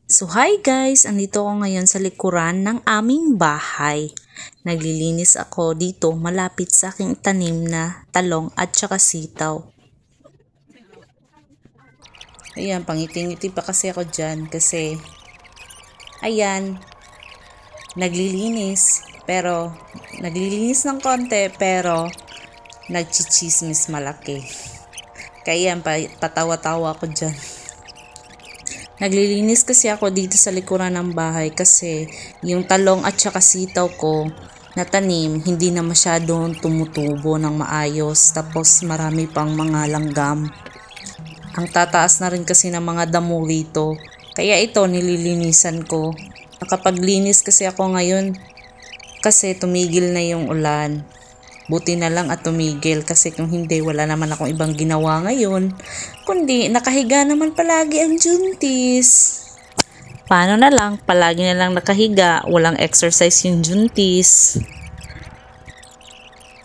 So hi guys, andito ako ngayon sa likuran ng aming bahay. Naglilinis ako dito malapit sa aking tanim na talong at saka sitaw. Ayan, pangiti-ngiti pa kasi ako dyan kasi ayan, naglilinis ng konti pero nagchichismis malaki. Kaya patawa-tawa ako dyan. Naglilinis kasi ako dito sa likuran ng bahay kasi yung talong at saka sitaw ko na tanim hindi na masyadong tumutubo ng maayos, tapos marami pang mga langgam. Ang tataas na rin kasi ng mga damo rito, kaya ito nililinisan ko. Nakapaglinis kasi ako ngayon kasi tumigil na yung ulan. Buti na lang at tumigil kasi kung hindi wala naman akong ibang ginawa ngayon kundi nakahiga naman palagi ang Juntis. Paano na lang, palagi na lang nakahiga, walang exercise yung Juntis.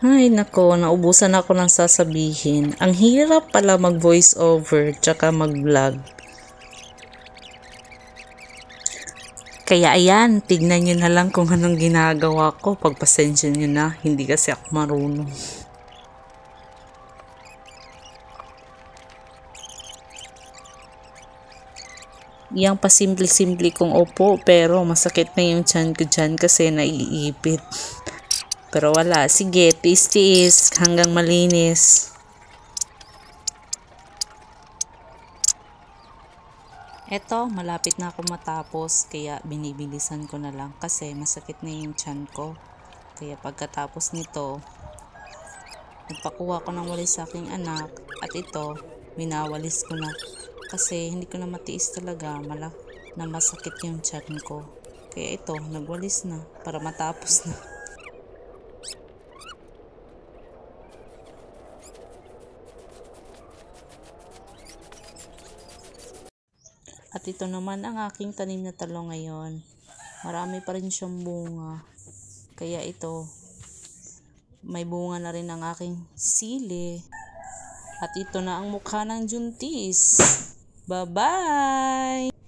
Ay nako, naubusan ako ng sasabihin. Ang hirap pala mag voice over tsaka mag vlog. Kaya ayan, tignan nyo na lang kung anong ginagawa ko. Pagpasensya nyo na, hindi kasi ako marunong. Yang pasimple-simple kong upo pero masakit na yung tiyan ko dyan kasi naiipit. Pero wala, sige, tiis-tiis hanggang malinis. Eto, malapit na ako matapos kaya binibilisan ko na lang kasi masakit na yung tiyan ko. Kaya pagkatapos nito, nagpakuha ko ng walis sa aking anak at ito, minawalis ko na kasi hindi ko na matiis talaga na masakit yung tiyan ko. Kaya ito, nagwalis na para matapos na. At ito naman ang aking tanim na talong ngayon. Marami pa rin siyang bunga. Kaya ito, may bunga na rin ang aking sili. At ito na ang mukha ng Juntis. Bye-bye!